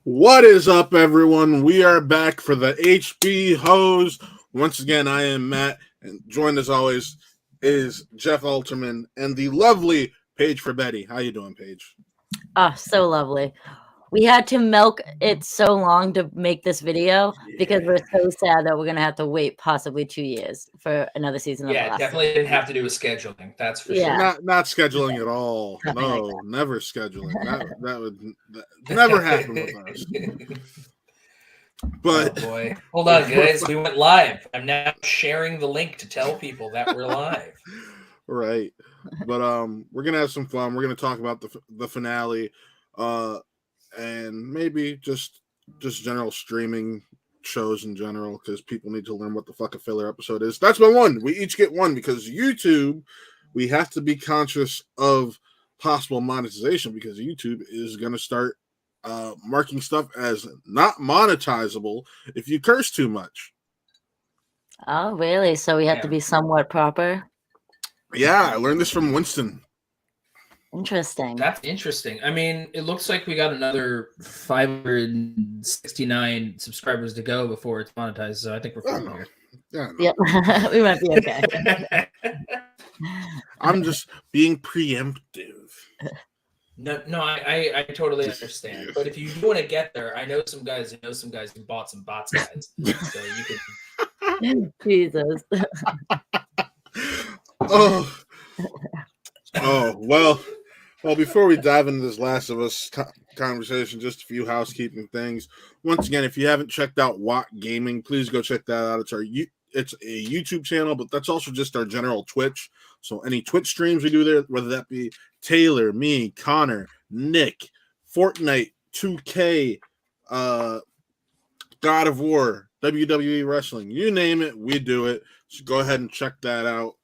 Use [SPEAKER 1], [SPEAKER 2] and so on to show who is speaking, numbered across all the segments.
[SPEAKER 1] What is up, everyone? We are back for the HB Hose. Once again, I am Matt, and joined as always is Geoff Alterman and the lovely Paige for Betty. How you doing, Paige?
[SPEAKER 2] Oh, so lovely. We had to milk it so long to make this video because we're so sad that we're gonna have to wait possibly 2 years for another season of The
[SPEAKER 3] Yeah,
[SPEAKER 2] Last.
[SPEAKER 3] definitely didn't have to do with scheduling. That's for
[SPEAKER 2] Yeah.
[SPEAKER 3] sure.
[SPEAKER 1] Not scheduling at all.
[SPEAKER 2] Nothing like
[SPEAKER 1] No, never scheduling. That would never happen with us. But
[SPEAKER 3] oh boy, hold on, guys. We went live. I'm now sharing the link to tell people that we're live.
[SPEAKER 1] right, but we're gonna have some fun. We're gonna talk about the finale, and maybe just general streaming shows in general, because people need to learn what the fuck a filler episode is. That's my one. We each get one because YouTube, we have to be conscious of possible monetization, because YouTube is going to start marking stuff as not monetizable if you curse too much.
[SPEAKER 2] Oh, really? So we have to be somewhat proper?
[SPEAKER 1] Yeah, I learned this from Winston.
[SPEAKER 2] Interesting.
[SPEAKER 3] That's interesting. I mean, it looks like we got another 569 subscribers to go before it's monetized, so I think we're fine here.
[SPEAKER 1] Yeah, no.
[SPEAKER 2] Yep. We might be okay.
[SPEAKER 1] I'm just being preemptive.
[SPEAKER 3] No, I totally understand. But if you want to get there, I know some guys who bought some bots, guys. So you can.
[SPEAKER 2] Jesus.
[SPEAKER 1] Well, before we dive into this Last of Us conversation, just a few housekeeping things. Once again, if you haven't checked out Watt Gaming, please go check that out. It's a YouTube channel, but that's also just our general Twitch. So any Twitch streams we do there, whether that be Taylor, me, Connor, Nick, Fortnite, 2K, God of War, WWE Wrestling, you name it, we do it. So go ahead and check that out.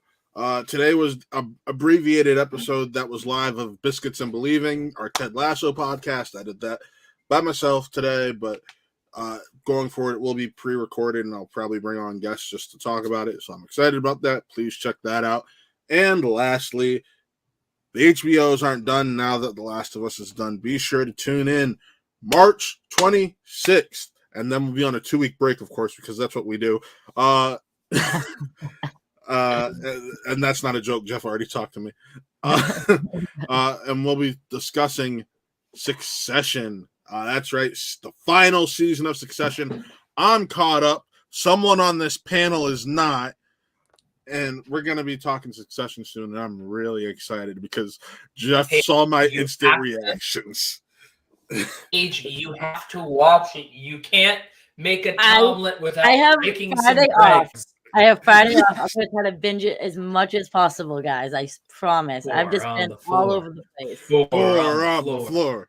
[SPEAKER 1] Today was an abbreviated episode that was live of Biscuits and Believing, our Ted Lasso podcast. I did that by myself today, but going forward, it will be pre-recorded, and I'll probably bring on guests just to talk about it. So I'm excited about that. Please check that out. And lastly, the HBOs aren't done now that The Last of Us is done. Be sure to tune in March 26th, and then we'll be on a 2-week break, of course, because that's what we do. And that's not a joke. Geoff already talked to me. And we'll be discussing Succession. That's right. The final season of Succession. I'm caught up. Someone on this panel is not. And we're going to be talking Succession soon. And I'm really excited because Geoff saw my instant reactions.
[SPEAKER 3] Paige, you have to watch it. You can't make a omelet without making some eggs.
[SPEAKER 2] I have Friday off. I'm going to try to binge it as much as possible, guys. I promise. I've just been all over the place.
[SPEAKER 1] Four on the floor.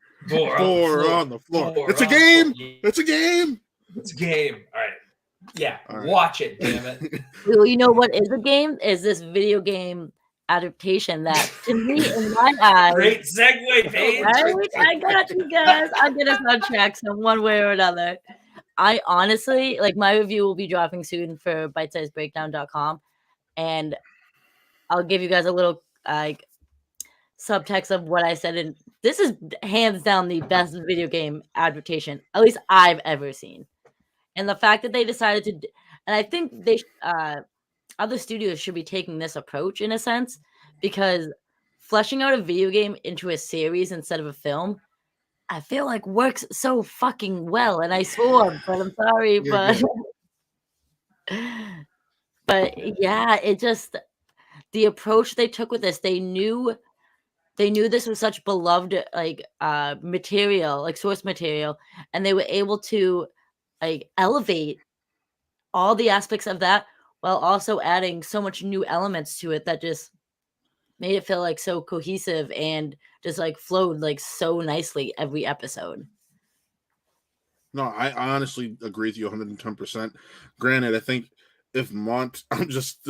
[SPEAKER 1] It's a game. It's a game.
[SPEAKER 3] It's a game. All right. Yeah. All right. Watch it, damn it.
[SPEAKER 2] Well, you know what is a game? Is this video game adaptation that, to me, in my eyes...
[SPEAKER 3] Great segue, Paige.
[SPEAKER 2] I got you guys. I'll get us on track some one way or another. I honestly, my review will be dropping soon for bitesizebreakdown.com, and I'll give you guys a little subtext of what I said. And this is hands down the best video game adaptation, at least I've ever seen. And the fact that they decided to, and I think they, other studios should be taking this approach in a sense, because fleshing out a video game into a series instead of a film, I feel like works so fucking well. And I swore, but I'm sorry, but yeah, it just, the approach they took with this, they knew this was such beloved material, source material, and they were able to elevate all the aspects of that while also adding so much new elements to it that just made it feel so cohesive and just flowed so nicely every episode.
[SPEAKER 1] No, I honestly agree with you 110%. Granted, I think if I'm just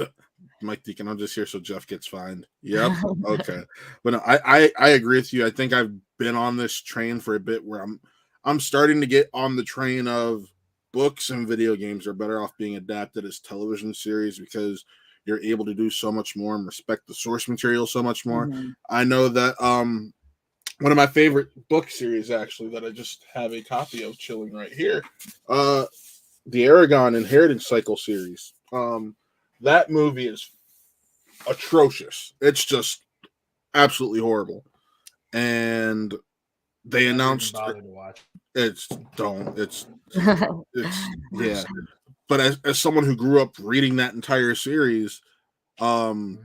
[SPEAKER 1] Mike Deacon, I'm just here so Geoff gets fined. Yep. Okay. But no, I agree with you. I think I've been on this train for a bit where I'm starting to get on the train of books and video games are better off being adapted as television series, because you're able to do so much more and respect the source material so much more. Mm-hmm. I know that one of my favorite book series, actually, that I just have a copy of chilling right here. The Aragon Inheritance Cycle series. That movie is atrocious. It's just absolutely horrible. And they
[SPEAKER 3] Never even
[SPEAKER 1] announced
[SPEAKER 3] bothered to watch.
[SPEAKER 1] it's yeah. But as someone who grew up reading that entire series, we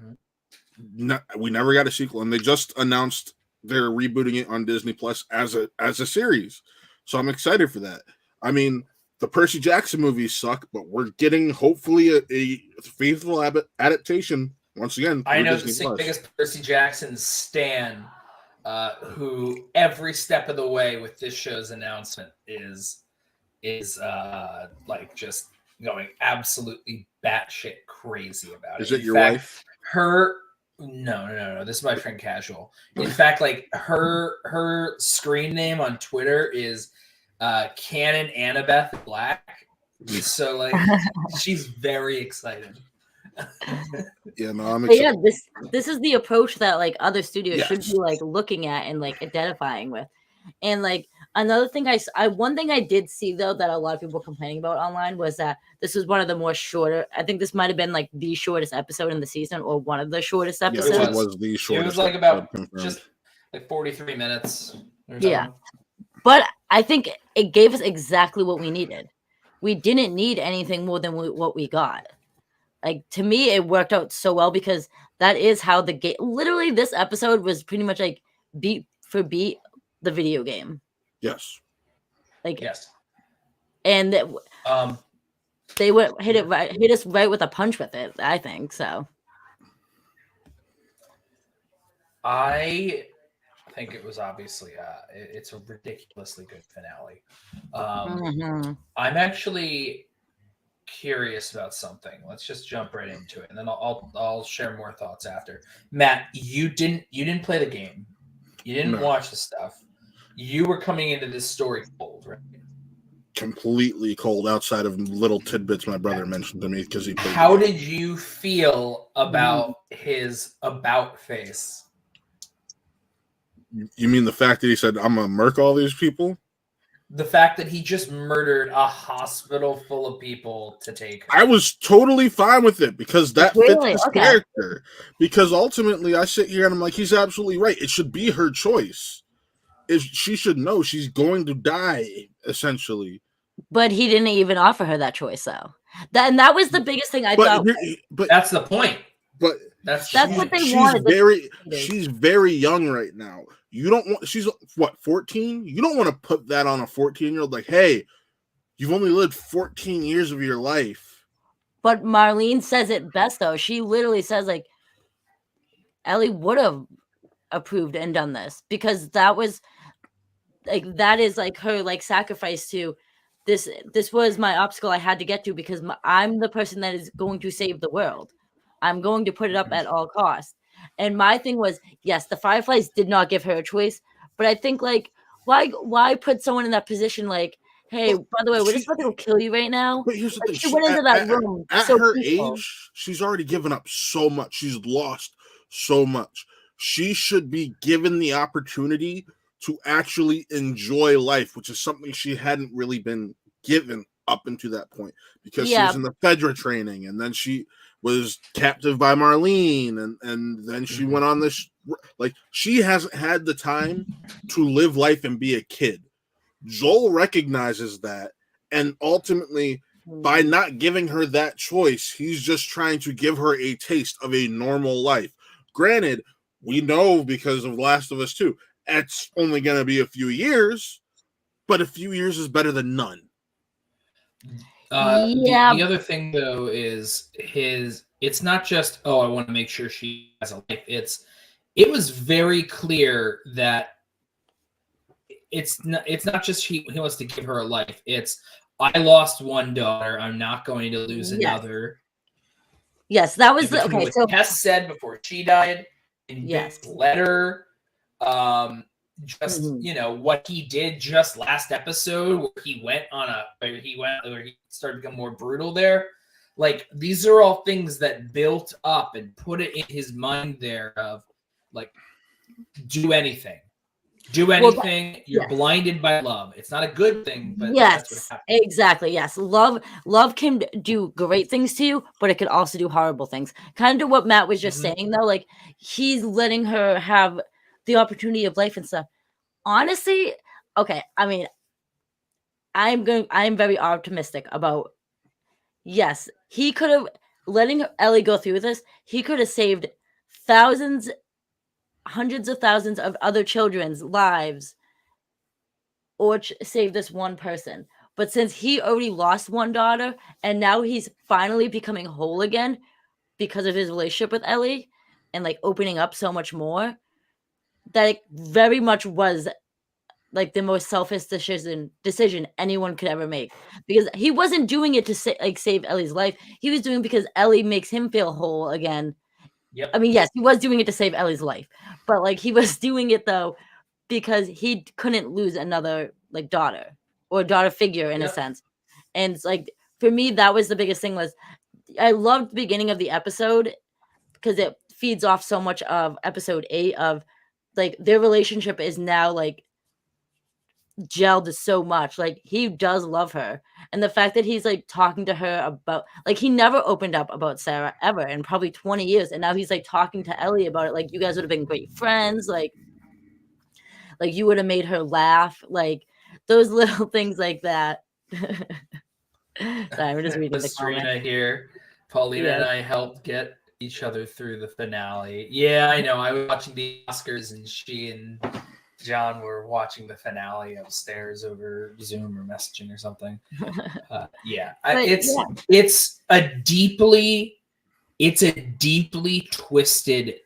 [SPEAKER 1] never got a sequel, and they just announced they're rebooting it on Disney Plus as a series. So I'm excited for that. I mean, the Percy Jackson movies suck, but we're getting hopefully a faithful adaptation once again.
[SPEAKER 3] I know
[SPEAKER 1] Disney
[SPEAKER 3] the biggest Percy Jackson stan, who every step of the way with this show's announcement is like just going absolutely batshit crazy about it.
[SPEAKER 1] Is it your wife?
[SPEAKER 3] No. This is my friend Casual. In fact, like her screen name on Twitter is Canon Annabeth Black. So like she's very excited.
[SPEAKER 1] Yeah, no, I'm excited.
[SPEAKER 2] Yeah, this is the approach that like other studios should be like looking at and like identifying with. And like another thing one thing I did see though that a lot of people were complaining about online was that this was one of the more shorter. I think this might have been like the shortest episode in the season or one of the shortest episodes.
[SPEAKER 1] It was the shortest.
[SPEAKER 3] It was like about just like 43 minutes.
[SPEAKER 2] Yeah, but I think it gave us exactly what we needed. We didn't need anything more than what we got. Like to me, it worked out so well because that is how the game. Literally, this episode was pretty much like beat for beat the video game.
[SPEAKER 1] Yes.
[SPEAKER 2] Like
[SPEAKER 3] yes.
[SPEAKER 2] And they hit us right with a punch with it. I think so.
[SPEAKER 3] I think it was obviously it's a ridiculously good finale. I'm actually curious about something. Let's just jump right into it, and then I'll share more thoughts after. Matt, you didn't play the game. You didn't watch the stuff. You were coming into this story cold, right?
[SPEAKER 1] Completely cold, outside of little tidbits my brother mentioned to me because he played.
[SPEAKER 3] How did you feel about his about face?
[SPEAKER 1] You mean the fact that he said, "I'm gonna murk all these people"?
[SPEAKER 3] The fact that he just murdered a hospital full of people to take her.
[SPEAKER 1] I was totally fine with it because that fits his character. Because ultimately, I sit here and I'm like, he's absolutely right. It should be her choice. She should know she's going to die, essentially.
[SPEAKER 2] But he didn't even offer her that choice, though. That was the biggest thing I thought.
[SPEAKER 3] But that's the point.
[SPEAKER 1] But
[SPEAKER 3] that's
[SPEAKER 2] what they wanted.
[SPEAKER 1] She's very young right now. You don't want. She's what, 14? You don't want to put that on a 14-year-old. Like, hey, you've only lived 14 years of your life.
[SPEAKER 2] But Marlene says it best, though. She literally says, like, Ellie would have approved and done this because that was like that is like her like sacrifice to this. This was my obstacle I had to get to because I'm the person that is going to save the world. I'm going to put it up at all costs. And my thing was, yes, the Fireflies did not give her a choice, but I think like why put someone in that position like, hey, by the way, we're just about to go kill you right now.
[SPEAKER 1] But here's the thing:
[SPEAKER 2] she went into that room
[SPEAKER 1] at her age. She's already given up so much. She's lost so much. She should be given the opportunity to actually enjoy life, which is something she hadn't really been given up until that point because she was in the Fedra training, and then she was captive by Marlene, and then she went on this. Like, she hasn't had the time to live life and be a kid. Joel recognizes that, and ultimately, by not giving her that choice, he's just trying to give her a taste of a normal life. Granted, we know because of Last of Us 2, it's only going to be a few years, but a few years is better than none.
[SPEAKER 3] The other thing, though, is it's not just, I want to make sure she has a life. It was very clear that it's not just he wants to give her a life. It's, I lost one daughter. I'm not going to lose another.
[SPEAKER 2] Yes, that was
[SPEAKER 3] what Tess said before she died in Vic's letter. What he did just last episode where he started becoming more brutal there. Like, these are all things that built up and put it in his mind there of like, do anything. Do anything. You're blinded by love. It's not a good thing, but that's what happens.
[SPEAKER 2] Exactly. Yes. Love can do great things to you, but it could also do horrible things. Kind of what Matt was just saying, though. Like, he's letting her have the opportunity of life and stuff. Honestly, okay. I mean, I'm very optimistic about. Yes, he could have letting Ellie go through this. He could have saved thousands, hundreds of thousands of other children's lives, or save this one person. But since he already lost one daughter, and now he's finally becoming whole again because of his relationship with Ellie, and like opening up so much more, that it very much was like the most selfish decision anyone could ever make, because he wasn't doing it to save Ellie's life. He was doing it because Ellie makes him feel whole again.
[SPEAKER 3] Yep.
[SPEAKER 2] I mean, yes, he was doing it to save Ellie's life, but like he was doing it though because he couldn't lose another like daughter or daughter figure in a sense. And it's like, for me, that was the biggest thing. Was I loved the beginning of the episode because it feeds off so much of episode 8 of like their relationship is now like gelled so much. Like, he does love her, and the fact that he's like talking to her about, like, he never opened up about Sarah ever in probably 20 years, and now he's like talking to Ellie about it. Like, you guys would have been great friends. Like you would have made her laugh. Like, those little things like that. Sorry, I'm just reading the comment
[SPEAKER 3] here. Paulina and I helped get each other through the finale. Yeah, I know. I was watching the Oscars, and she and John were watching the finale upstairs over Zoom or messaging or something. It's a deeply twisted,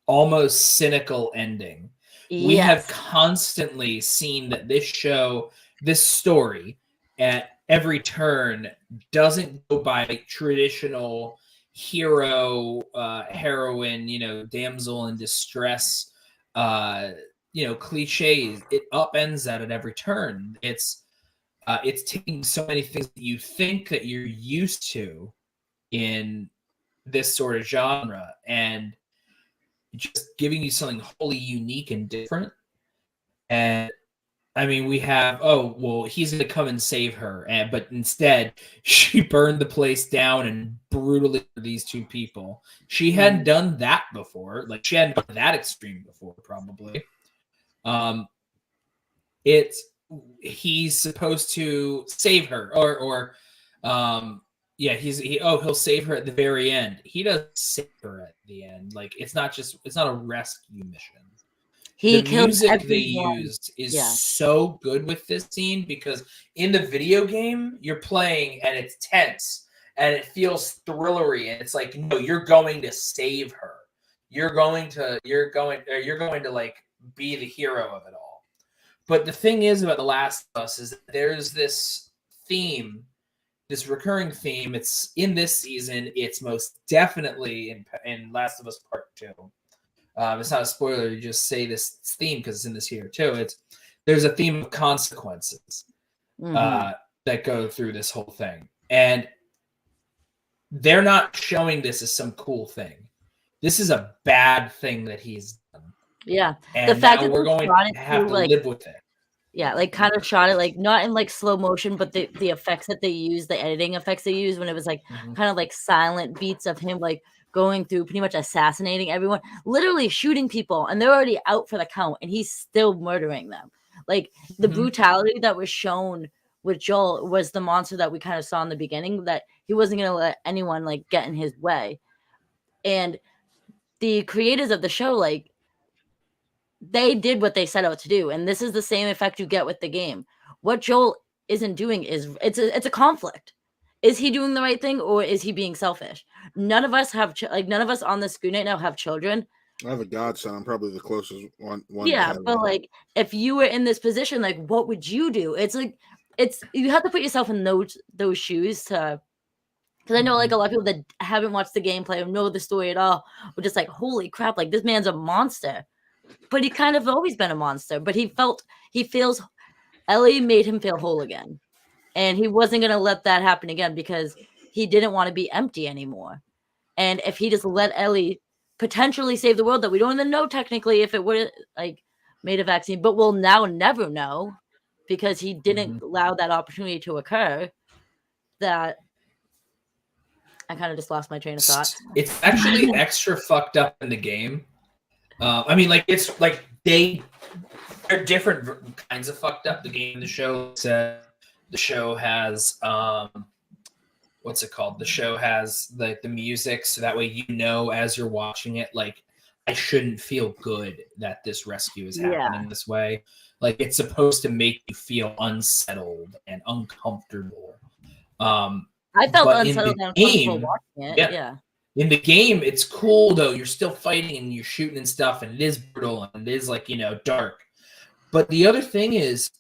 [SPEAKER 3] almost cynical ending. We have constantly seen that this story at every turn doesn't go by traditional hero, heroine, damsel in distress, cliches. It upends that at every turn. It's taking so many things that you think that you're used to in this sort of genre and just giving you something wholly unique and different. And I mean, we have, he's going to come and save her. But instead, she burned the place down and brutally murdered these two people. She hadn't done that before. Like, she hadn't gone that extreme before, probably. He's supposed to save her, he'll save her at the very end. He doesn't save her at the end. Like, it's not a rescue mission. The music they used is so good with this scene, because in the video game you're playing and it's tense and it feels thrillery, and it's like, no, you're going to save her. You're going to like be the hero of it all. But the thing is about The Last of Us is that there's this theme, this recurring theme. It's in this season. It's most definitely in Last of Us Part 2. It's not a spoiler to just say this theme because it's in this here too. There's a theme of consequences that go through this whole thing, and they're not showing this as some cool thing. This is a bad thing that he's done.
[SPEAKER 2] Yeah,
[SPEAKER 3] and the fact that we're going to have to live with it.
[SPEAKER 2] Yeah, like kind of shot it like not in like slow motion, but the effects that they use, the editing effects they use, when it was like kind of like silent beats of him like going through pretty much assassinating everyone, literally shooting people, and they're already out for the count, and he's still murdering them. Like, the brutality that was shown with Joel was the monster that we kind of saw in the beginning, that he wasn't going to let anyone like get in his way. And the creators of the show, like, they did what they set out to do, and this is the same effect you get with the game. What Joel isn't doing is it's a conflict. Is he doing the right thing, or is he being selfish? None of us have none of us on the screen right now have children.
[SPEAKER 1] I have a godson. I'm probably the closest one.
[SPEAKER 2] Yeah, but like, if you were in this position, like, what would you do? It's like, you have to put yourself in those shoes to. Because I know, like, a lot of people that haven't watched the gameplay or know the story at all were just like, holy crap, like, this man's a monster. But he kind of always been a monster. But he feels Ellie made him feel whole again. And he wasn't going to let that happen again, because he didn't want to be empty anymore. And if he just let Ellie potentially save the world, that we don't even know technically if it would, like, made a vaccine, but we'll now never know because he didn't allow that opportunity to occur. That I kind of just lost my train of thought.
[SPEAKER 3] It's actually extra fucked up in the game. I mean, like it's like they're different kinds of fucked up. The game, the show said the show has what's it called? The show has like the music, so that way you know as you're watching it, like I shouldn't feel good that this rescue is happening this way. Like it's supposed to make you feel unsettled and uncomfortable.
[SPEAKER 2] I felt unsettled and uncomfortable watching it. Yeah.
[SPEAKER 3] In the game, it's cool though. You're still fighting and you're shooting and stuff, and it is brutal and it is like, dark. But the other thing is,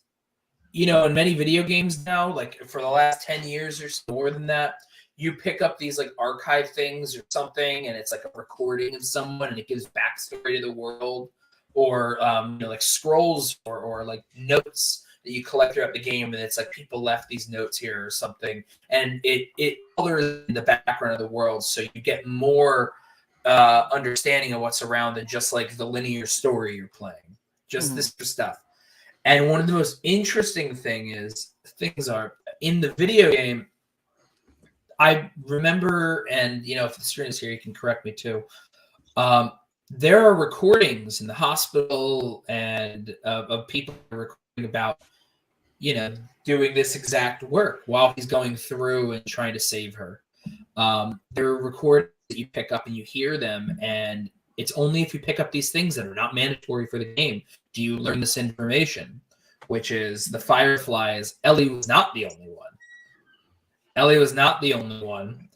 [SPEAKER 3] in many video games now, like for the last 10 years or more than that, you pick up these like archive things or something, and it's like a recording of someone and it gives backstory to the world, or like scrolls or like notes that you collect throughout the game, and it's like people left these notes here or something, and it colors the background of the world, so you get more understanding of what's around than just like the linear story you're playing, just this stuff. And one of the most interesting things are in the video game. I remember, and if the screen is here, you can correct me too. There are recordings in the hospital and of people recording about, doing this exact work while he's going through and trying to save her. There are recordings that you pick up and you hear them, and it's only if you pick up these things that are not mandatory for the game do you learn this information, which is the Fireflies. Ellie was not the only one.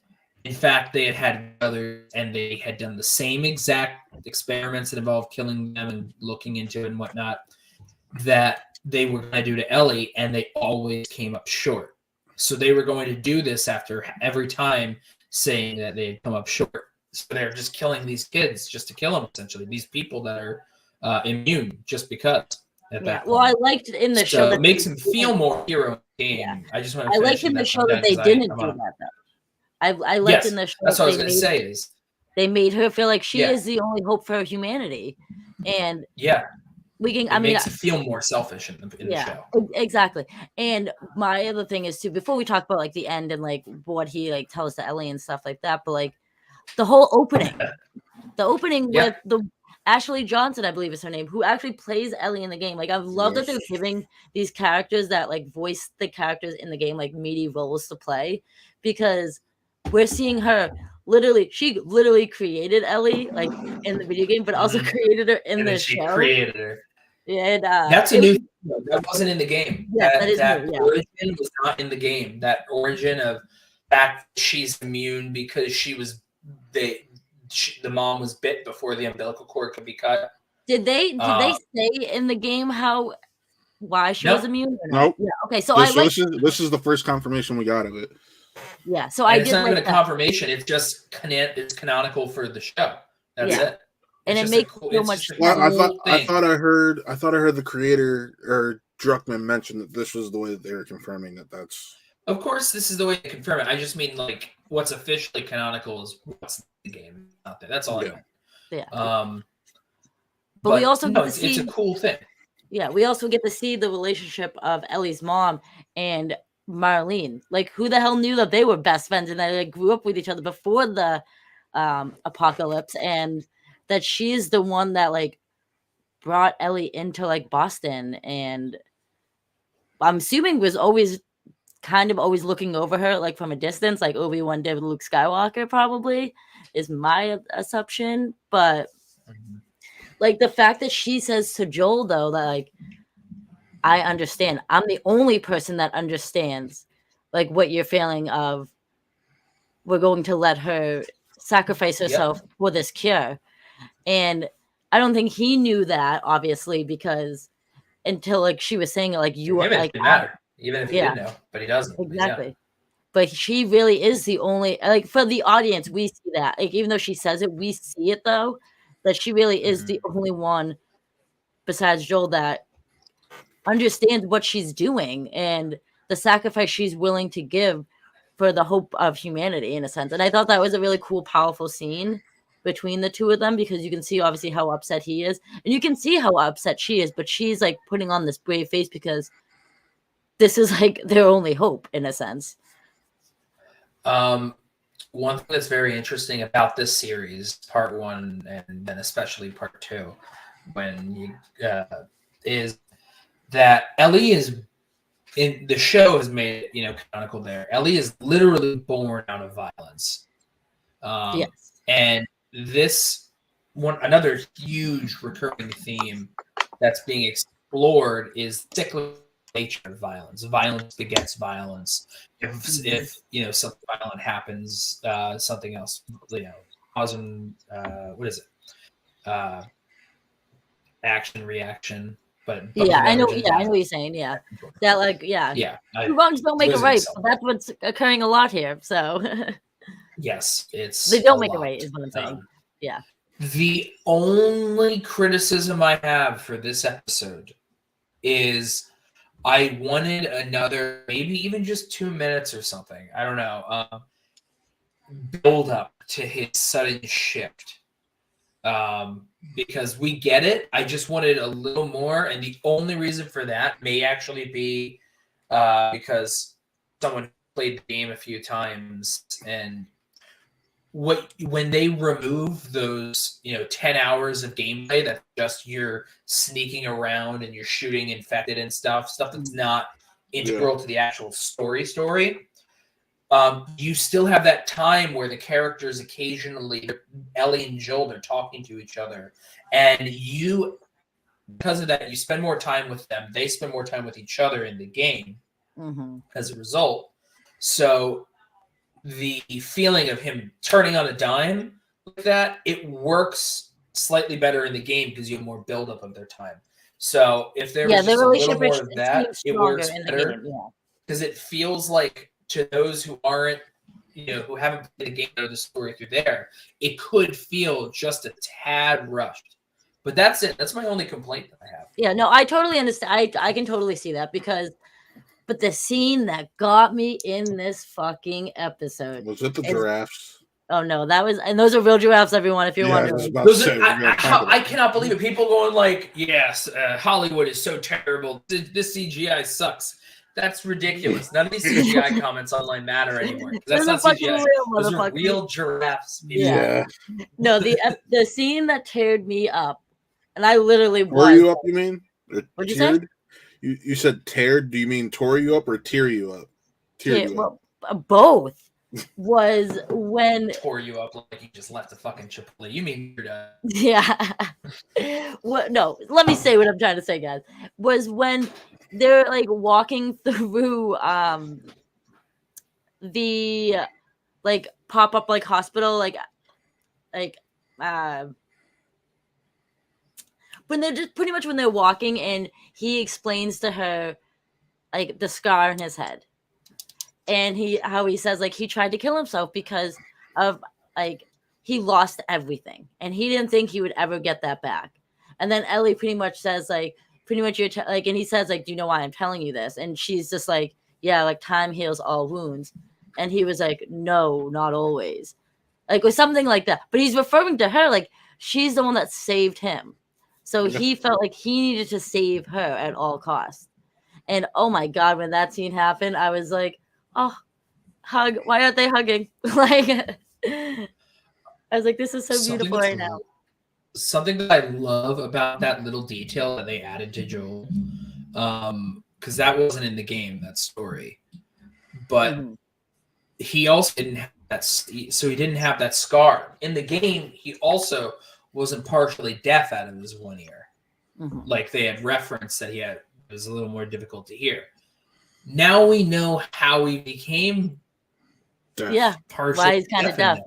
[SPEAKER 3] In fact, they had others, and they had done the same exact experiments that involved killing them and looking into it and whatnot that they were going to do to Ellie, and they always came up short. So they were going to do this after every time saying that they had come up short. So they're just killing these kids just to kill them, essentially. These people that are immune just because.
[SPEAKER 2] Well, I liked in the show that
[SPEAKER 3] it makes him feel more hero in the game. Yeah. I just want to.
[SPEAKER 2] I liked in the show that they didn't do that though. I liked in the show.
[SPEAKER 3] That's what I was going to say. Is
[SPEAKER 2] they made her feel like she is the only hope for humanity, and we can.
[SPEAKER 3] It makes it feel more selfish in the show.
[SPEAKER 2] Exactly. And my other thing is too. Before we talk about like the end and like what he like tells to Ellie and stuff like that, but like the whole opening, with the Ashley Johnson, I believe is her name, who actually plays Ellie in the game. Like I love that they're giving these characters that like voice the characters in the game like meaty roles to play, because we're seeing her she literally created Ellie like in the video game, but also created her in the show.
[SPEAKER 3] Created her.
[SPEAKER 2] Yeah, and,
[SPEAKER 3] that's a new thing. That wasn't in the game.
[SPEAKER 2] Yeah,
[SPEAKER 3] that origin was not in the game. That origin of fact she's immune because she was the mom was bit before the umbilical cord could be cut.
[SPEAKER 2] Did they say in the game why she was immune?
[SPEAKER 1] Nope.
[SPEAKER 2] Yeah. Okay. So
[SPEAKER 1] this is the first confirmation we got of it.
[SPEAKER 2] Yeah. So
[SPEAKER 3] it's not even a confirmation. It's just it's canonical for the show. That's it.
[SPEAKER 2] And it makes so much sense.
[SPEAKER 1] Well, I thought I heard the creator or Druckmann mention that this was the way that they were confirming that. That's.
[SPEAKER 3] Of course, this is the way to confirm it. I just mean like what's officially canonical is what's in the game out there. That's all I know.
[SPEAKER 2] Yeah. But we also get to see
[SPEAKER 3] it's a cool thing.
[SPEAKER 2] Yeah, we also get to see the relationship of Ellie's mom and Marlene. Like, who the hell knew that they were best friends and that they grew up with each other before the apocalypse, and that she's the one that like brought Ellie into like Boston, and I'm assuming was always looking over her like from a distance, like Obi-Wan did with Luke Skywalker, probably is my assumption. But like the fact that she says to Joel though that like I understand, I'm the only person that understands like what you're feeling of we're going to let her sacrifice herself for this cure. And I don't think he knew that, obviously, because until like she was saying it, like you were like
[SPEAKER 3] matter. Even if he didn't know, but he doesn't.
[SPEAKER 2] Exactly. Yeah. But she really is the only, like for the audience, we see that. Like even though she says it, we see it though, that she really is the only one besides Joel that understands what she's doing and the sacrifice she's willing to give for the hope of humanity in a sense. And I thought that was a really cool, powerful scene. between the two of them, because you can see obviously how upset he is, and you can see how upset she is, but she's like putting on this brave face because this is like their only hope in a sense.
[SPEAKER 3] One thing that's very interesting about this series, part 1 and then especially part 2, when you is that Ellie is in the show has made it, canonical there. Ellie is literally born out of violence.
[SPEAKER 2] Yes.
[SPEAKER 3] And this another huge recurring theme that's being explored is cyclical nature of violence. Violence begets violence. If something violent happens, something else, causing what is it? Action, reaction. But
[SPEAKER 2] I know what you're saying. Yeah, that two wrongs don't make a right. But that's what's occurring a lot here. So
[SPEAKER 3] yes,
[SPEAKER 2] they don't make a right, is what I'm saying. Yeah.
[SPEAKER 3] The only criticism I have for this episode is I wanted another, maybe even just 2 minutes or something. I don't know. Build up to his sudden shift. Because we get it. I just wanted a little more. And the only reason for that may actually be because someone played the game a few times, and when they remove those 10 hours of gameplay that's just you're sneaking around and you're shooting infected and stuff that's not integral to the actual story, you still have that time where the characters occasionally, Ellie and Joel, they're talking to each other, and because of that, you spend more time with them, they spend more time with each other in the game as a result. So the feeling of him turning on a dime like that, it works slightly better in the game because you have more buildup of their time. So if there was just a little more of that, it works better because it feels like, to those who aren't, who haven't played the game or the story through there, it could feel just a tad rushed. But that's it. That's my only complaint that I have.
[SPEAKER 2] Yeah, no, I totally understand. I can totally see that but the scene that got me in this fucking episode
[SPEAKER 1] was it the giraffes.
[SPEAKER 2] Oh no, and those are real giraffes, everyone. If you're wondering,
[SPEAKER 3] I cannot believe it. People going like, "Yes, Hollywood is so terrible. This CGI sucks." That's ridiculous. None of these CGI comments online matter anymore. That's not CGI. Those are real giraffes.
[SPEAKER 2] Yeah. No, the scene that teared me up, and I literally
[SPEAKER 1] tore you up. You mean?
[SPEAKER 2] What'd you say?
[SPEAKER 1] You said teared. Do you mean tore you up or tear you up?
[SPEAKER 2] Both. Was when
[SPEAKER 3] tore you up like you just left a fucking Chipotle. You mean you're done?
[SPEAKER 2] Yeah. No, let me say what I'm trying to say, guys. Was when they're like walking through the like pop-up like hospital, like when they're just pretty much when they're walking and he explains to her like the scar in his head. And how he says like he tried to kill himself because of like he lost everything and he didn't think he would ever get that back. And then Ellie pretty much says like you're and he says like, do you know why I'm telling you this? And she's just like, yeah, like time heals all wounds. And he was like, no, not always. Like with something like that. But he's referring to her like she's the one that saved him. So he felt like he needed to save her at all costs. And oh my God, when that scene happened, I was like, oh, hug. Why aren't they hugging? Like, I was like, this is so beautiful right now.
[SPEAKER 3] Something that I love about that little detail that they added to Joel, because that wasn't in the game, that story. But he also didn't have that, so he didn't have that scar. In the game, he also wasn't partially deaf out of his one ear. Like they had referenced that it was a little more difficult to hear. Now we know how he became
[SPEAKER 1] deaf.
[SPEAKER 2] Yeah, why he's kind of deaf.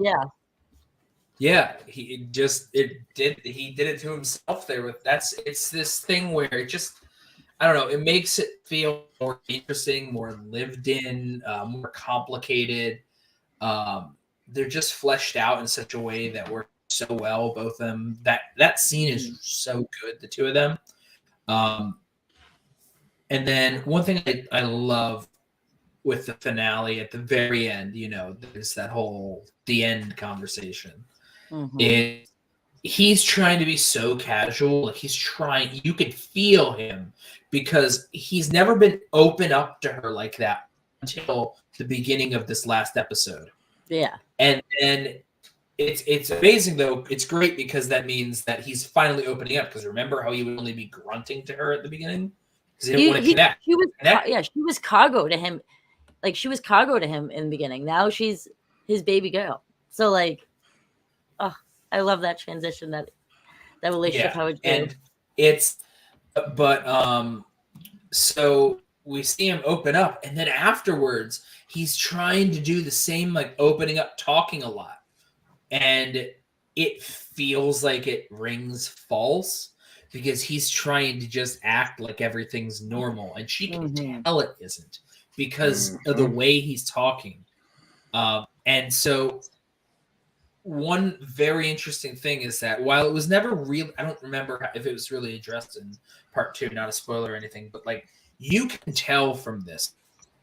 [SPEAKER 3] Yeah, he did it to himself there. It's this thing where it just, I don't know, it makes it feel more interesting, more lived in, more complicated. They're just fleshed out in such a way that works so well, both of them. That scene is so good, the two of them. And then one thing I love with the finale at the very end, there's that whole the end conversation. He's trying to be so casual. Like you can feel him because he's never been open up to her like that until the beginning of this last episode.
[SPEAKER 2] Yeah.
[SPEAKER 3] And then it's amazing though. It's great because that means that he's finally opening up. Because remember how he would only be grunting to her at the beginning because he didn't want to connect.
[SPEAKER 2] She was cargo to him. Like she was cargo to him in the beginning. Now she's his baby girl. So like, oh, I love that transition. That relationship. How it
[SPEAKER 3] and it's, but so we see him open up, and then afterwards he's trying to do the same, like opening up, talking a lot. And it feels like it rings false because he's trying to just act like everything's normal. And she can tell it isn't because of the way he's talking. And so one very interesting thing is that while it was never real, I don't remember if it was really addressed in part 2, not a spoiler or anything, but like you can tell from this.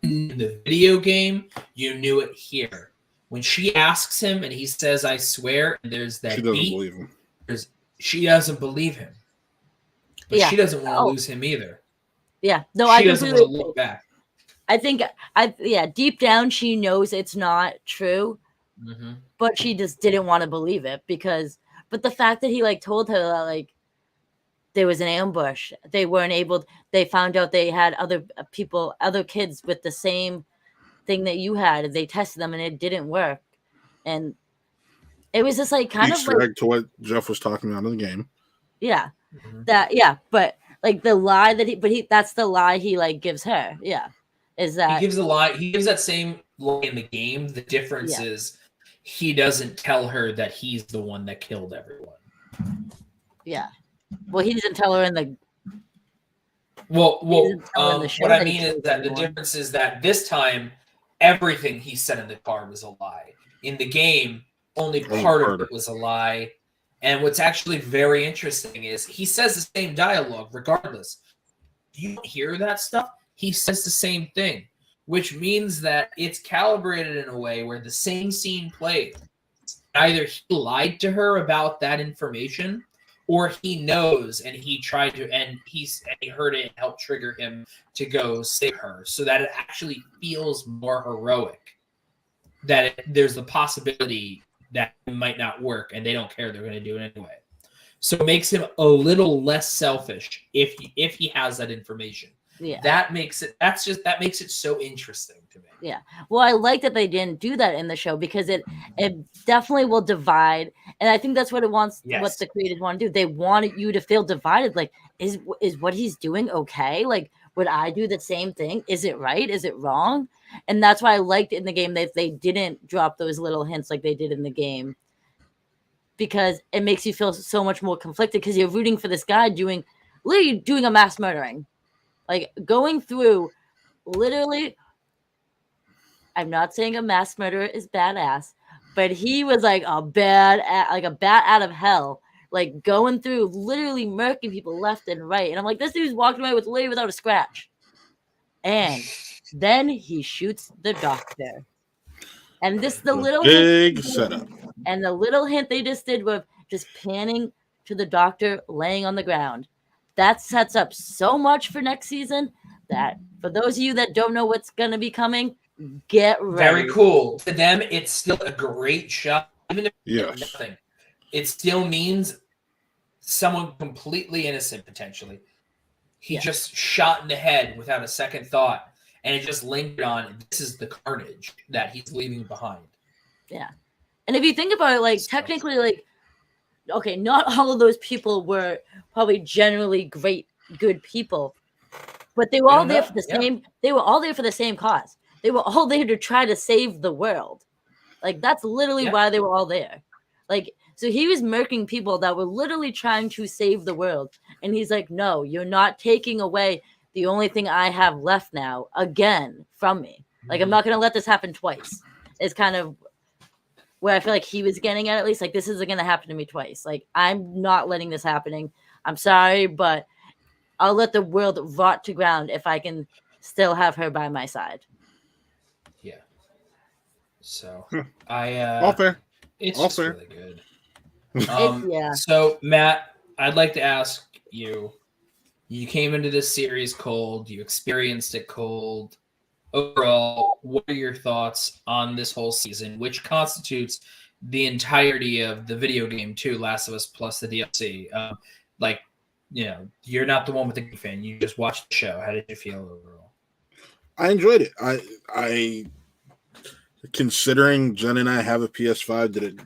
[SPEAKER 3] In the video game, you knew it here. When she asks him and he says, "I swear," and there's that
[SPEAKER 1] she doesn't believe him.
[SPEAKER 3] She doesn't believe him. But she doesn't want to lose him either.
[SPEAKER 2] Yeah. No,
[SPEAKER 3] she doesn't want to look back.
[SPEAKER 2] I think deep down she knows it's not true. But she just didn't want to believe it but the fact that he like told her that like there was an ambush, they found out they had other kids with the same thing that you had. They tested them and it didn't work. And it was just like kind
[SPEAKER 1] Easter egg to what Geoff was talking about in the game.
[SPEAKER 2] Yeah. But like the lie that that's the lie he like gives her. Yeah. Is that
[SPEAKER 3] he gives a lie, he gives that same lie in the game. The difference is he doesn't tell her that he's the one that killed everyone.
[SPEAKER 2] Yeah. Well, he doesn't tell her in the
[SPEAKER 3] what I mean is that the difference is that this time everything he said in the car was a lie. In the game, only part of it was a lie. And what's actually very interesting is he says the same dialogue regardless. You hear that stuff? He says the same thing, which means that it's calibrated in a way where the same scene plays. Either he lied to her about that information, or he knows and he tried to, and he heard it and helped trigger him to go save her, so that it actually feels more heroic. That there's the possibility that it might not work, and they don't care; they're going to do it anyway. So it makes him a little less selfish if he has that information.
[SPEAKER 2] Yeah,
[SPEAKER 3] that makes it so interesting to me.
[SPEAKER 2] Yeah, well, I like that they didn't do that in the show because it definitely will divide, and I think that's what it wants.
[SPEAKER 3] Yes.
[SPEAKER 2] What the creators want to do, they wanted you to feel divided. Like, is what he's doing okay? Like, would I do the same thing? Is it right? Is it wrong? And that's why I liked it in the game that they didn't drop those little hints like they did in the game, because it makes you feel so much more conflicted because you're rooting for this guy literally doing a mass murdering. Like going through, literally, I'm not saying a mass murderer is badass, but he was like a bat out of hell, like going through, literally murking people left and right. And I'm like, this dude's walking away literally without a scratch. And then he shoots the doctor. And the little
[SPEAKER 1] big setup.
[SPEAKER 2] And the little hint they just did was just panning to the doctor laying on the ground. That sets up so much for next season that for those of you that don't know what's going to be coming, get ready.
[SPEAKER 3] Very cool. To them, it's still a great shot. Even if it's nothing, it still means someone completely innocent, potentially. He just shot in the head without a second thought, and it just lingered on. This is the carnage that he's leaving behind.
[SPEAKER 2] Yeah. And if you think about it, like, technically, like, okay, not all of those people were probably generally good people, but they were all there for the same. They were all there for the same cause. They were all there to try to save the world. Like that's literally why they were all there. Like, so he was murking people that were literally trying to save the world, and he's like, "No, you're not taking away the only thing I have left now again from me. Like, I'm not going to let this happen twice." It's kind of where I feel like he was getting at least. Like, this isn't going to happen to me twice. Like, I'm not letting this happening. I'm sorry, but I'll let the world rot to ground if I can still have her by my side.
[SPEAKER 3] Yeah. So
[SPEAKER 1] all fair.
[SPEAKER 3] It's
[SPEAKER 1] all
[SPEAKER 3] just
[SPEAKER 1] fair.
[SPEAKER 3] really good.
[SPEAKER 2] Yeah.
[SPEAKER 3] So Matt, I'd like to ask you. You came into this series cold. You experienced it cold. Overall, what are your thoughts on this whole season, which constitutes the entirety of the video game too, Last of Us plus the DLC? Like, you're not the one with the game fan. You just watched the show. How did you feel overall?
[SPEAKER 1] I enjoyed it. I considering Jen and I have a PS5, did it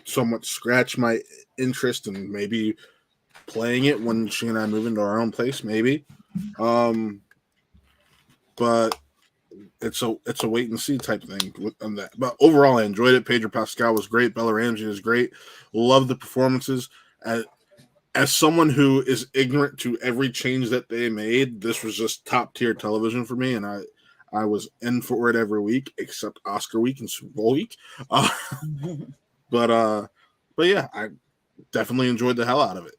[SPEAKER 1] somewhat scratch my interest in maybe playing it when she and I move into our own place, maybe. But it's a wait and see type thing on that. But overall, I enjoyed it. Pedro Pascal was great. Bella Ramsey was great. Love the performances. As someone who is ignorant to every change that they made, this was just top tier television for me, and I was in for it every week except Oscar week and Super Bowl week. But yeah, I definitely enjoyed the hell out of it.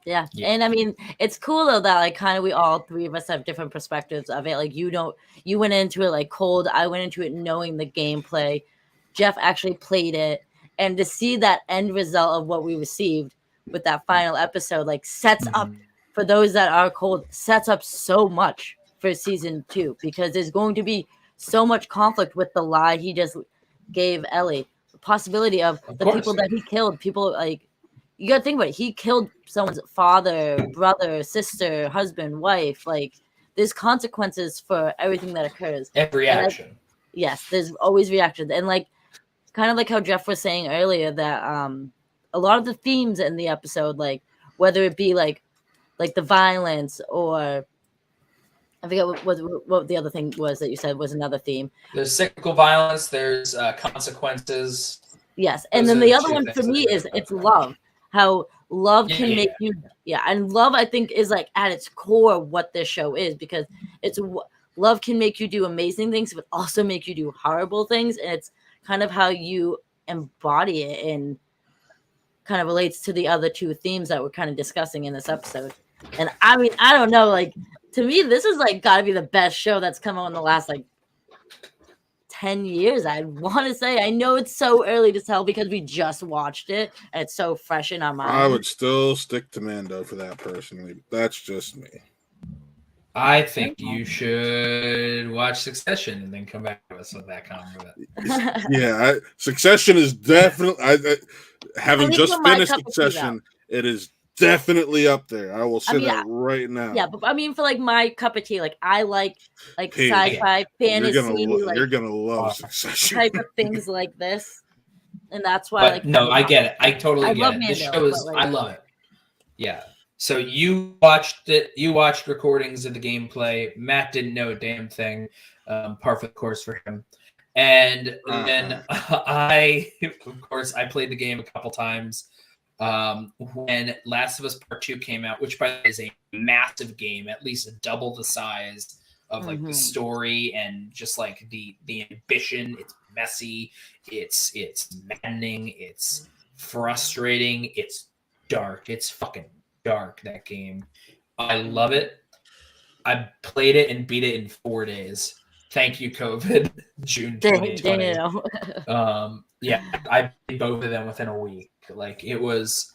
[SPEAKER 2] Yeah. And I mean, it's cool though that like kind of we all three of us have different perspectives of it. Like you went into it like cold. I went into it knowing the gameplay. Geoff actually played it, and to see that end result of what we received with that final episode like sets up, for those that are cold, sets up so much for season 2, because there's going to be so much conflict with the lie he just gave Ellie. The possibility of the people that he killed, people like, you gotta think about it. He killed someone's father, brother, sister, husband, wife. Like, there's consequences for everything that occurs.
[SPEAKER 3] Every action.
[SPEAKER 2] Yes, there's always reactions. And like, kind of like how Geoff was saying earlier, that a lot of the themes in the episode, like whether it be like the violence, or I forget what the other thing was that you said was another theme.
[SPEAKER 3] There's cyclical violence. There's consequences.
[SPEAKER 2] Yes, and then the other one for me is it's love. How love can make you, and love I think is like at its core what this show is, because it's love can make you do amazing things, but also make you do horrible things, and it's kind of how you embody it, and kind of relates to the other two themes that we're kind of discussing in this episode. And I mean, I don't know, like to me, this is like got to be the best show that's come out in the last like 10 years, I want to say. I know it's so early to tell because we just watched it and it's so fresh in our mind.
[SPEAKER 1] I would still stick to Mando for that personally. That's just me.
[SPEAKER 3] I think you should watch Succession and then come back to us with that comment.
[SPEAKER 1] Yeah, Succession is definitely. Having just finished Succession, it is definitely up there. I will say that right now.
[SPEAKER 2] Yeah, but I mean, for like my cup of tea, like I like sci-fi, fantasy,
[SPEAKER 1] you're gonna love Succession
[SPEAKER 2] type of things like this, and that's why.
[SPEAKER 3] But no, I get it. I totally get it. This show is. I love it. Yeah. So you watched it. You watched recordings of the gameplay. Matt didn't know a damn thing. Par for the course for him. And then I, of course, I played the game a couple times. When Last of Us Part 2 came out, which by the way is a massive game, at least double the size of like the story and just like the ambition. It's messy, it's maddening, it's frustrating, it's dark, it's fucking dark, that game. I love it. I played it and beat it in 4 days. Thank you, COVID. June 2020. Yeah, I played both of them within a week. Like it was,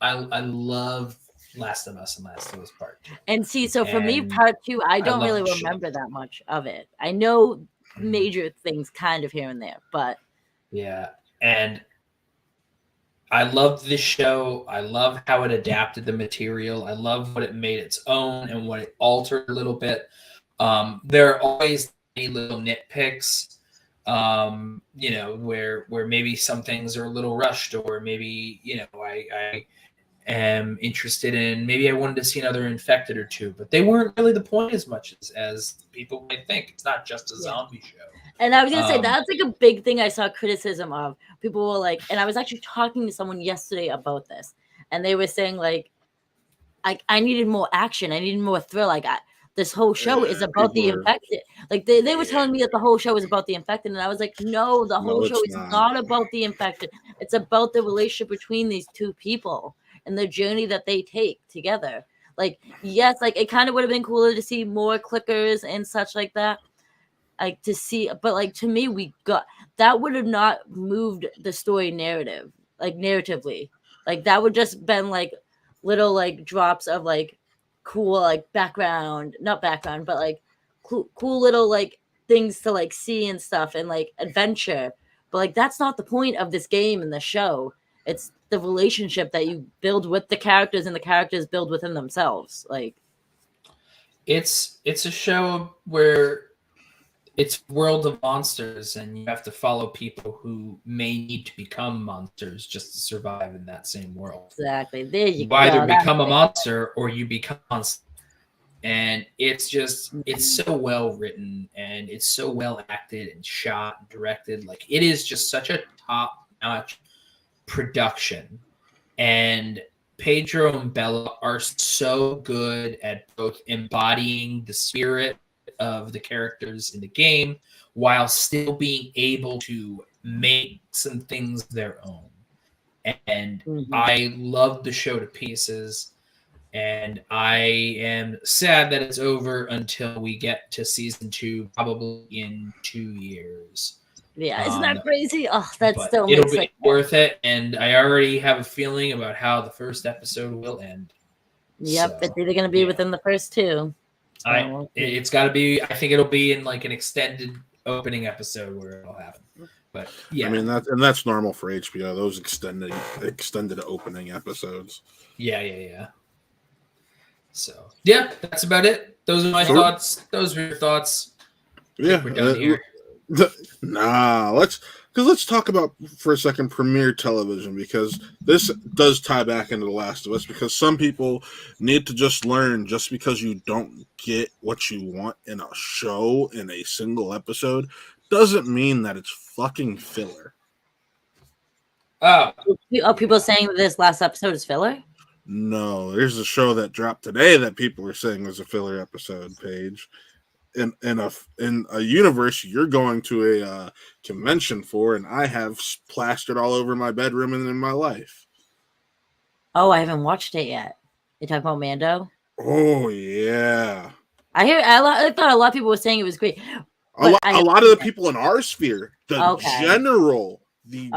[SPEAKER 3] I love Last of Us and Last of Us Part 2.
[SPEAKER 2] And see, so for me, Part 2, I don't really remember that much of it. I know major things kind of here and there, but
[SPEAKER 3] yeah, and I love this show. I love how it adapted the material. I love what it made its own and what it altered a little bit. There are always little nitpicks, where maybe some things are a little rushed, or maybe, I am interested in, maybe I wanted to see another Infected or two, but they weren't really the point as much as people might think. It's not just a zombie show. And
[SPEAKER 2] I was going to say, that's like a big thing I saw criticism of. People were like, and I was actually talking to someone yesterday about this, and they were saying like, I needed more action. I needed more thrill. Like, this whole show is about the infected. Like they were telling me that the whole show is about the infected, and I was like, no, the whole show is not about the infected. It's about the relationship between these two people and the journey that they take together. Like, yes, like it kind of would have been cooler to see more clickers and such like that. Like to see, but like to me, that would have not moved the story narrative. like narratively. Like that would just been like little like drops of like cool like background, not background, but like cool little like things to like see and stuff and like adventure. But like that's not the point of this game and the show. It's the relationship that you build with the characters and the characters build within themselves. Like
[SPEAKER 3] it's a show where it's World of Monsters, and you have to follow people who may need to become monsters just to survive in that same world.
[SPEAKER 2] Exactly. There you go.
[SPEAKER 3] Either become a monster or you become a monster. And it's so well written, and it's so well acted and shot and directed. Like, it is just such a top-notch production. And Pedro and Bella are so good at both embodying the spirit of the characters in the game while still being able to make some things their own. And I love the show to pieces, and I am sad that it's over until we get to season 2, probably in 2 years.
[SPEAKER 2] Yeah, isn't that crazy? Oh, that's still
[SPEAKER 3] it'll be worth it, and I already have a feeling about how the first episode will end.
[SPEAKER 2] Yep, so, it's either going to be within the first 2. So
[SPEAKER 3] it's got to be. I think it'll be in like an extended opening episode where it'll happen. But yeah,
[SPEAKER 1] I mean that's normal for HBO. Those extended opening episodes.
[SPEAKER 3] Yeah. So yeah, that's about it. Those are my thoughts. Those were your thoughts.
[SPEAKER 1] Yeah,
[SPEAKER 3] we're done here.
[SPEAKER 1] Let's talk about for a second premiere television, because this does tie back into The Last of Us, because some people need to just learn, just because you don't get what you want in a show in a single episode doesn't mean that it's fucking filler.
[SPEAKER 2] Oh, people saying this last episode is filler?
[SPEAKER 1] No, there's a show that dropped today that people are saying was a filler episode, Paige. In a universe you're going to a convention for, and I have plastered all over my bedroom and in my life.
[SPEAKER 2] Oh, I haven't watched it yet. You talking about Mando?
[SPEAKER 1] Oh yeah.
[SPEAKER 2] I thought a lot of people were saying it was great.
[SPEAKER 1] A lot of the people in our sphere, the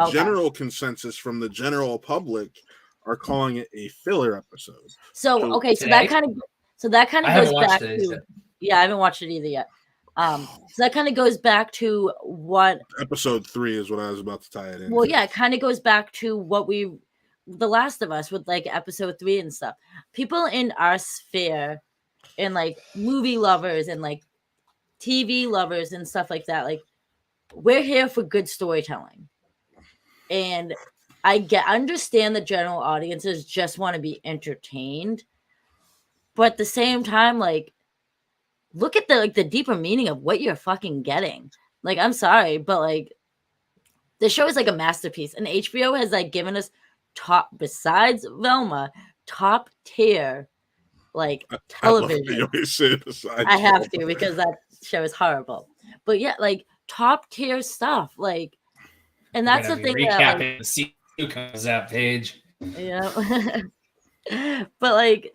[SPEAKER 1] general consensus from the general public are calling it a filler episode.
[SPEAKER 2] So that kind of goes back to. Yeah, I haven't watched it either yet. So that kind of goes back to what
[SPEAKER 1] episode 3 is what I was about to tie it in.
[SPEAKER 2] Well, yeah, it kind of goes back to what The Last of Us with like episode 3 and stuff. People in our sphere and like movie lovers and like TV lovers and stuff like that, like we're here for good storytelling. And I understand the general audiences just want to be entertained. But at the same time, like, look at the deeper meaning of what you're fucking getting. Like, I'm sorry, but like the show is like a masterpiece, and HBO has like given us besides Velma, top tier like television. I have to, because that show is horrible. But yeah, like top tier stuff. Like, and that's the thing that like,
[SPEAKER 3] season 2 comes out, Paige.
[SPEAKER 2] Yeah. But like,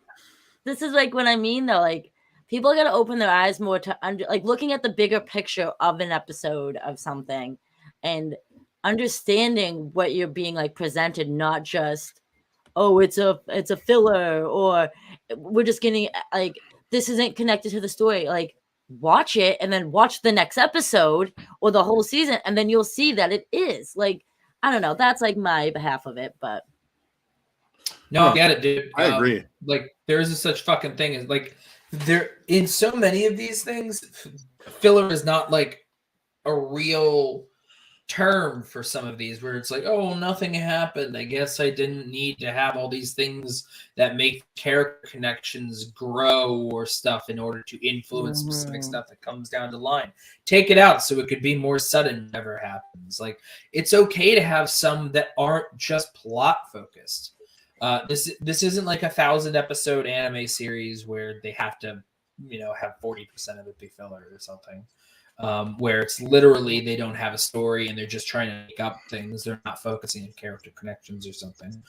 [SPEAKER 2] this is like what I mean though, like people are gonna open their eyes more to like looking at the bigger picture of an episode of something and understanding what you're being like presented, not just it's a filler, or we're just getting like this isn't connected to the story. Like, watch it and then watch the next episode or the whole season, and then you'll see that it is. Like, I don't know, that's like my behalf of it, but
[SPEAKER 3] no, I get it, dude.
[SPEAKER 1] I agree.
[SPEAKER 3] Like, there is a such fucking thing as like there in so many of these things, filler is not like a real term for some of these, where it's like, oh, nothing happened. I guess I didn't need to have all these things that make character connections grow or stuff in order to influence specific stuff that comes down the line. Take it out so it could be more sudden. Never happens. Like, it's okay to have some that aren't just plot focused. This isn't like 1,000 episode anime series where they have to, have 40% of it be filler or something. Where it's literally they don't have a story and they're just trying to make up things. They're not focusing on character connections or something.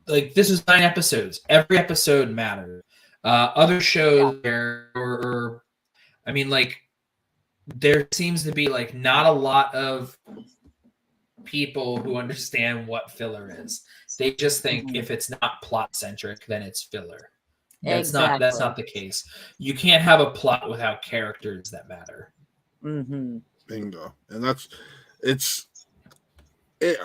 [SPEAKER 3] Like, this is 9 episodes. Every episode mattered. Other shows or I mean, like, there seems to be like not a lot of people who understand what filler is. They just think if it's not plot centric, then it's filler. That's not the case. You can't have a plot without characters that matter.
[SPEAKER 1] Bingo. And it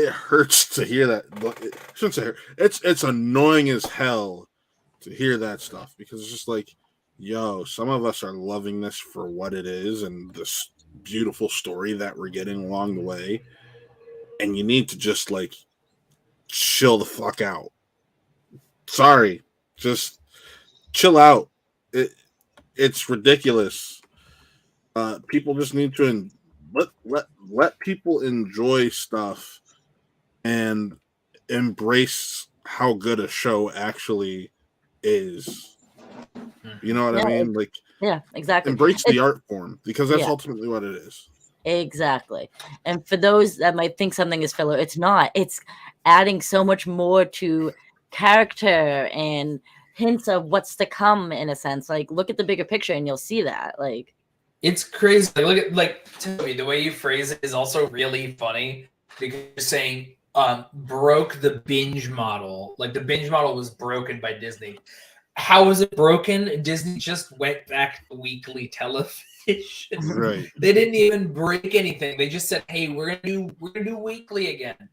[SPEAKER 1] hurts to hear that. It shouldn't say it's annoying as hell to hear that stuff, because it's just like, yo, some of us are loving this for what it is and this beautiful story that we're getting along the way, and you need to just like chill the fuck out. Sorry, just chill out. It's ridiculous. People just need to let people enjoy stuff and embrace how good a show actually is. You know what I mean? Like,
[SPEAKER 2] yeah, exactly.
[SPEAKER 1] Embrace the art form, because that's ultimately what it is.
[SPEAKER 2] Exactly. And for those that might think something is filler, it's not. It's adding so much more to character and hints of what's to come, in a sense. Like, look at the bigger picture and you'll see that. Like,
[SPEAKER 3] it's crazy. Like to me, the way you phrase it is also really funny, because you're saying broke the binge model. Like, the binge model was broken by Disney. How was it broken? Disney just went back to weekly television.
[SPEAKER 1] Right.
[SPEAKER 3] They didn't even break anything. They just said, "Hey, we're gonna do weekly again,"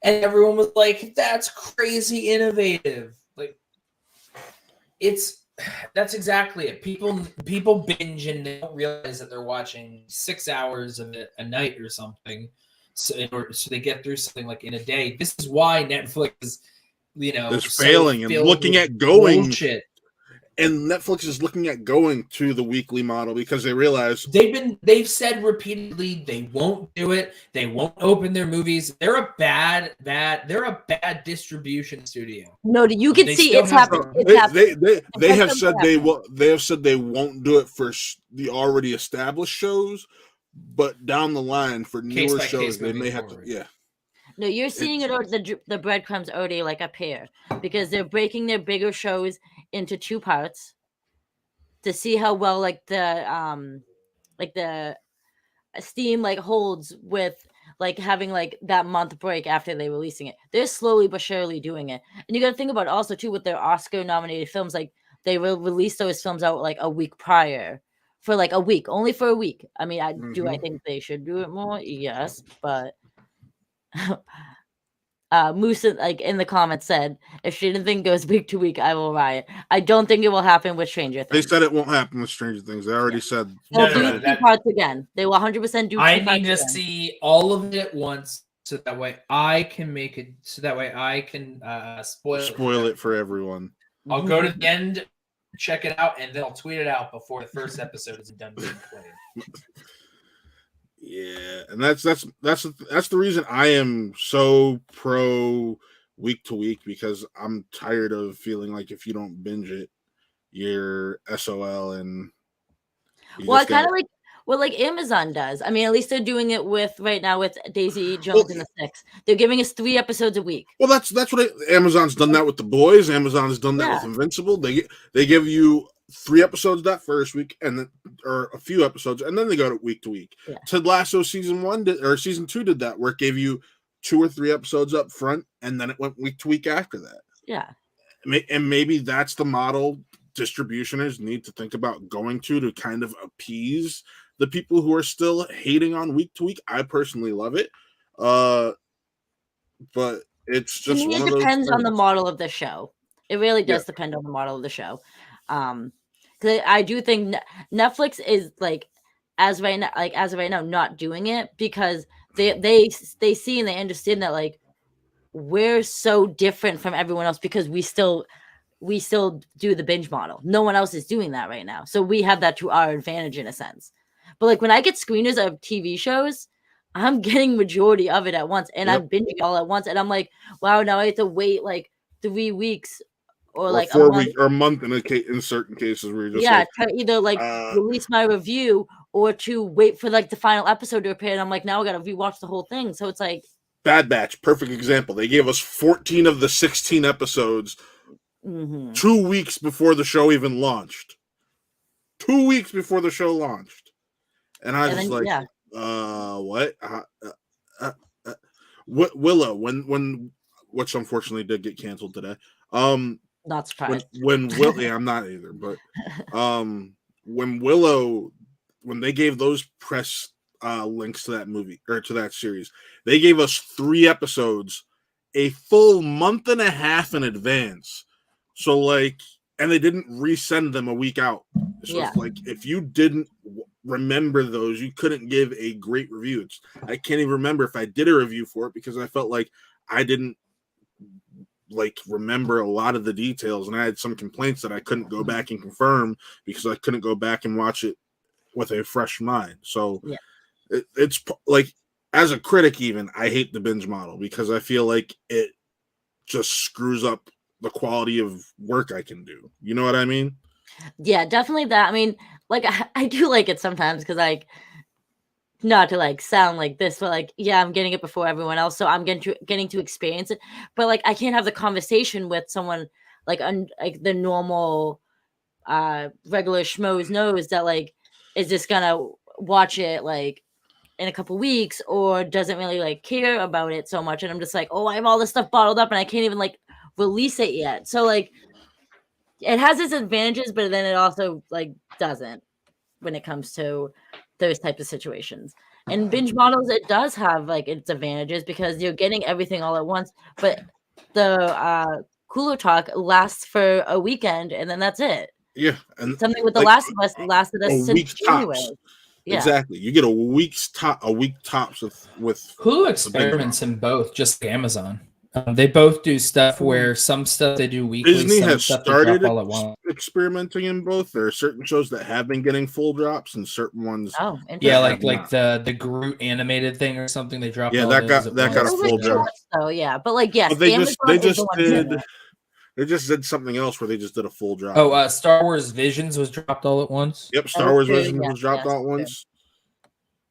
[SPEAKER 3] and everyone was like, "That's crazy innovative." Like, that's exactly it. People binge and they don't realize that they're watching 6 hours of it a night or something, so they get through something like in a day. This is why Netflix is,
[SPEAKER 1] is failing and looking at going
[SPEAKER 3] bullshit.
[SPEAKER 1] And Netflix is looking at going to the weekly model because they realize
[SPEAKER 3] they've said repeatedly they won't do it. They won't open their movies. They're a bad distribution studio.
[SPEAKER 2] No, you can see it's happening.
[SPEAKER 1] They have said they will. They have said they won't do it for the already established shows, but down the line for newer shows they may have to. Yeah.
[SPEAKER 2] No, you're seeing the breadcrumbs already like up here, because they're breaking their bigger shows into 2 parts to see how well like the Steam like holds with like having like that month break after they releasing it. They're slowly but surely doing it. And you got to think about it also too with their Oscar nominated films, like they will release those films out like a week prior for like a week, only for a week. I mean, I think they should do it more? Yes, but Moose like in the comments said, if she didn't think it goes week to week, I will riot. I don't think it will happen with Stranger Things.
[SPEAKER 1] They said it won't happen with Stranger Things. They already said
[SPEAKER 2] they'll do 2 parts again. They will 100% do 2
[SPEAKER 3] I
[SPEAKER 2] parts
[SPEAKER 3] need to
[SPEAKER 2] again.
[SPEAKER 3] see all of it at once, so that way I can make it. So that way I can spoil
[SPEAKER 1] it for everyone.
[SPEAKER 3] I'll go to the end, check it out, and then I'll tweet it out before the first episode is done being played.
[SPEAKER 1] Yeah, and that's the reason I am so pro week to week, because I'm tired of feeling like if you don't binge it, you're SOL. And
[SPEAKER 2] well, I kind of like Amazon does. I mean, at least they're doing it right now with Daisy Jones and the Six. They're giving us 3 episodes a week.
[SPEAKER 1] Well, that's what Amazon's done that with The Boys. Amazon's done that with Invincible. They give you 3 episodes that first week, and then or a few episodes, and then they go to week. Yeah. Ted Lasso season 2 did that, where it gave you 2 or 3 episodes up front, and then it went week to week after that.
[SPEAKER 2] Yeah,
[SPEAKER 1] and maybe that's the model distributioners need to think about going to kind of appease the people who are still hating on week to week. I personally love it, but it's just
[SPEAKER 2] to me, it depends on the model of the show. It really does depend on the model of the show. Because I do think Netflix is like as of right now not doing it, because they see and they understand that like we're so different from everyone else, because we still do the binge model. No one else is doing that right now, so we have that to our advantage in a sense. But like when I get screeners of TV shows, I'm getting majority of it at once, and I'm binging all at once, and I'm like, wow, now I have to wait like 3 weeks. Or like
[SPEAKER 1] 4 weeks or a month in certain cases where you're just
[SPEAKER 2] to either like release my review or to wait for like the final episode to appear, and I'm like, now I gotta rewatch the whole thing. So it's like
[SPEAKER 1] Bad Batch, perfect example. They gave us 14 of the 16 episodes 2 weeks before the show even launched. 2 weeks before the show launched, and I was like, what? Willow, when which unfortunately did get canceled today.
[SPEAKER 2] Not surprised.
[SPEAKER 1] When yeah, I'm not either, but when Willow, when they gave those press links to that movie or to that series, they gave us 3 episodes a full month and a half in advance. So like, and they didn't resend them a week out. So
[SPEAKER 2] Yeah.
[SPEAKER 1] it's like, if you didn't remember those, you couldn't give a great review. I can't even remember if I did a review for it because I felt like I didn't like remember a lot of the details, and I had some complaints that I couldn't go back and confirm because I couldn't go back and watch it with a fresh mind. So yeah. It's like, as a critic, even I hate the binge model because I feel like it just screws up the quality of work I can do. You know what I mean?
[SPEAKER 2] Yeah, definitely that. I mean, like I do like it sometimes because like, not to like sound like this, but like, yeah, I'm getting it before everyone else, so I'm getting to experience it. But like, I can't have the conversation with someone like like the normal regular schmoes knows that like is just gonna watch it like in a couple weeks or doesn't really like care about it so much. And I'm just like, oh, I have all this stuff bottled up and I can't even like release it yet. So like, it has its advantages, but then it also like doesn't when it comes to those types of situations. And binge models, it does have like its advantages because you're getting everything all at once, but the Cooler Talk lasts for a weekend and then that's it.
[SPEAKER 1] Yeah, and
[SPEAKER 2] something with The
[SPEAKER 1] like,
[SPEAKER 2] Last of Us lasted us since January.
[SPEAKER 1] Tops.
[SPEAKER 2] Yeah.
[SPEAKER 1] Exactly. You get a week tops with
[SPEAKER 3] Hulu experiments in both, just like Amazon. They both do stuff where some stuff they do weekly.
[SPEAKER 1] Disney
[SPEAKER 3] some
[SPEAKER 1] has
[SPEAKER 3] stuff
[SPEAKER 1] started
[SPEAKER 3] all at once.
[SPEAKER 1] experimenting in both. There are certain shows that have been getting full drops, and certain ones.
[SPEAKER 2] Oh,
[SPEAKER 3] yeah, like the Groot animated thing or something. They dropped.
[SPEAKER 1] Yeah,
[SPEAKER 3] all
[SPEAKER 1] that
[SPEAKER 3] those
[SPEAKER 1] got a full drop.
[SPEAKER 2] So yeah, but like yes,
[SPEAKER 1] but they
[SPEAKER 2] Amazon
[SPEAKER 1] just did something else where they just did a full drop.
[SPEAKER 3] Oh, Star Wars Visions was dropped all at once.
[SPEAKER 1] Yep, Star Wars Visions was dropped all at once.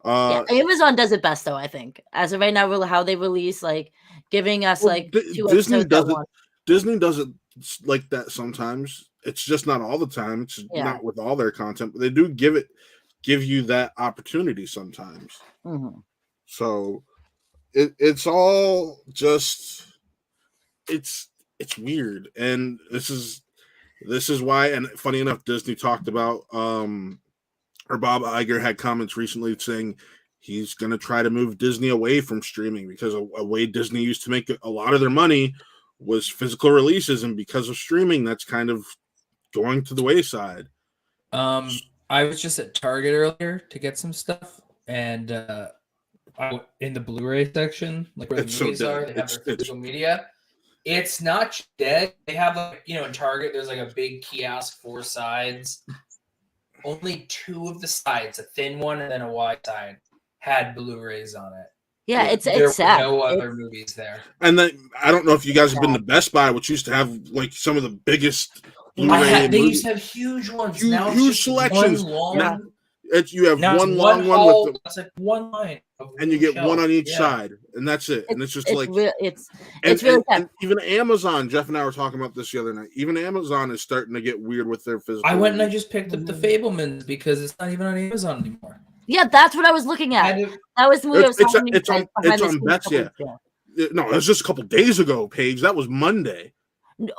[SPEAKER 2] Yeah, Amazon does it best though, I think. As of right now, how they release, like giving us like 2
[SPEAKER 1] Disney
[SPEAKER 2] episodes
[SPEAKER 1] does it. Disney does it like that sometimes. It's just not all the time. It's not with all their content, but they do give you that opportunity sometimes.
[SPEAKER 2] Mm-hmm.
[SPEAKER 1] So it's all just it's weird, and this is why. And funny enough, Disney talked about or Bob Iger had comments recently saying he's going to try to move Disney away from streaming because a way Disney used to make a lot of their money was physical releases, and because of streaming, that's kind of going to the wayside.
[SPEAKER 3] I was just at Target earlier to get some stuff, and in the Blu-ray section, like where the movies are, they have their physical media. It's not dead. They have like, in Target, there's like a big kiosk, 4 sides. Only 2 of the sides, a thin one and then a wide side, had Blu-rays on it.
[SPEAKER 2] Yeah,
[SPEAKER 3] there
[SPEAKER 2] sad.
[SPEAKER 3] Were no other movies there.
[SPEAKER 1] And then I don't know if you guys have been to Best Buy, which used to have like some of the biggest
[SPEAKER 3] Blu-ray. They used to have huge ones.
[SPEAKER 1] Huge selections.
[SPEAKER 3] Now
[SPEAKER 1] you have one long one with
[SPEAKER 3] that's like one line,
[SPEAKER 1] and you get one on each side, and that's it. And it's just like
[SPEAKER 2] it's really
[SPEAKER 1] and even Amazon. Jeff and I were talking about this the other night. Even Amazon is starting to get weird with their physical.
[SPEAKER 3] I went and I just picked up the Fabelmans because it's not even on Amazon anymore.
[SPEAKER 2] Yeah, that's what I was looking at. That was the movie I was talking
[SPEAKER 1] about. It's on Bets, yeah. No, it was just a couple days ago, Paige. That was Monday.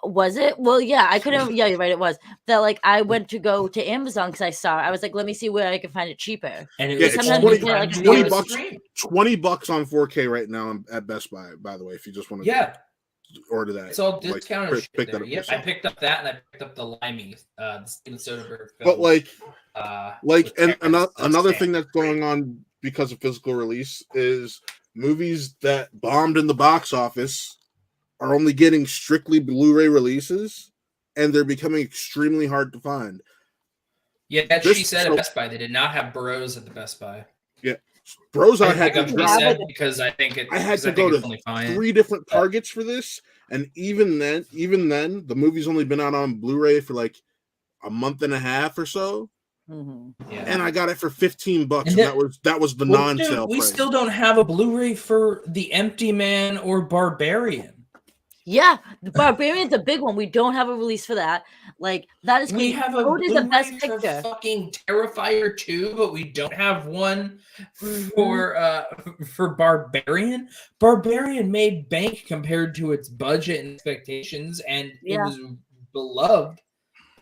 [SPEAKER 2] Was it? Well, yeah, I couldn't. Yeah, you're right. It was that. Like, I went to go to Amazon because I saw it. I was like, let me see where I can find it cheaper.
[SPEAKER 3] And it was
[SPEAKER 1] $20 on 4K right now at Best Buy. By the way, if you just want to, order that.
[SPEAKER 3] It's all discounted.
[SPEAKER 1] Pick that up.
[SPEAKER 3] Yep, I picked up that, and I picked up the Limey, the Steven Soderbergh film.
[SPEAKER 1] But and another thing that's going on because of physical release is movies that bombed in the box office are only getting strictly Blu-ray releases, and they're becoming extremely hard to find.
[SPEAKER 3] Yeah, she said at Best Buy they did not have Bros at the Best Buy.
[SPEAKER 1] Yeah, Bros I had
[SPEAKER 3] because I think
[SPEAKER 1] I had to go to 3 different Targets for this, and even then, the movie's only been out on Blu-ray for like a month and a half or so.
[SPEAKER 2] Mm-hmm.
[SPEAKER 1] Yeah. And I got it for $15, and that was the non-sale
[SPEAKER 3] price. We
[SPEAKER 1] still
[SPEAKER 3] don't have a Blu-ray for The Empty Man or Barbarian.
[SPEAKER 2] Yeah, the Barbarian's a big one. We don't have a release for that. Like that is
[SPEAKER 3] We
[SPEAKER 2] crazy.
[SPEAKER 3] have a
[SPEAKER 2] Coda is the best
[SPEAKER 3] Blu-ray for
[SPEAKER 2] picture.
[SPEAKER 3] fucking Terrifier 2, but we don't have one for Barbarian. Barbarian made bank compared to its budget and expectations, and it was beloved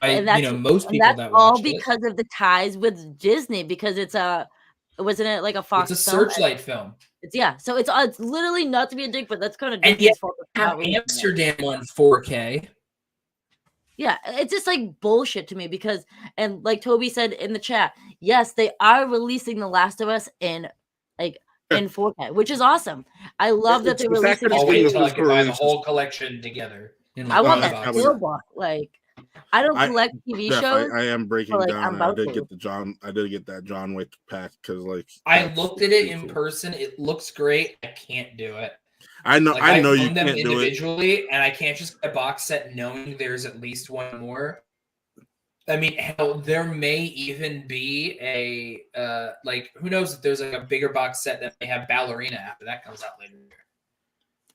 [SPEAKER 3] by most people that
[SPEAKER 2] all
[SPEAKER 3] watched it.
[SPEAKER 2] because of the ties with Disney, because it's wasn't it like a Fox
[SPEAKER 3] It's a
[SPEAKER 2] film?
[SPEAKER 3] Searchlight film.
[SPEAKER 2] So it's literally not to be a dick, but that's kind of
[SPEAKER 3] And
[SPEAKER 2] Disney's
[SPEAKER 3] yet,
[SPEAKER 2] fault.
[SPEAKER 3] have Amsterdam on 4K.
[SPEAKER 2] Yeah, it's just like bullshit to me because, and like Toby said in the chat, yes, they are releasing The Last of Us in 4K, which is awesome. I love that they're releasing.
[SPEAKER 3] I'll wait until I can buy the whole collection together.
[SPEAKER 2] I want that steelbook. Like, I don't collect TV shows.
[SPEAKER 1] I am breaking down. I did get that John Wick pack because
[SPEAKER 3] I looked at it in person. It looks great. I can't do it.
[SPEAKER 1] I know. I know you
[SPEAKER 3] them
[SPEAKER 1] can't do it
[SPEAKER 3] individually, and I can't just get a box set knowing there's at least one more. I mean, hell, there may even be a who knows if there's a bigger box set that may have Ballerina after that comes out later.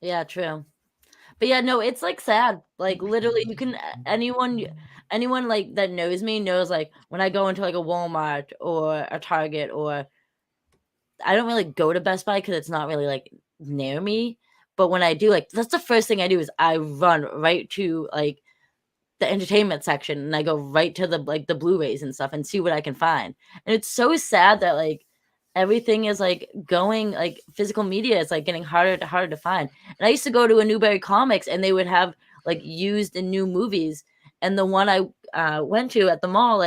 [SPEAKER 2] Yeah, true. But yeah, no, it's sad. Like literally, you can anyone like that knows me knows when I go into a Walmart or a Target, or I don't really go to Best Buy because it's not really near me. But when I do, that's the first thing I do is I run right to the entertainment section and I go right to the the Blu-rays and stuff and see what I can find. And it's so sad that everything is going physical media is getting harder to find. And I used to go to a Newberry Comics and they would have used and new movies, and the one I went to at the mall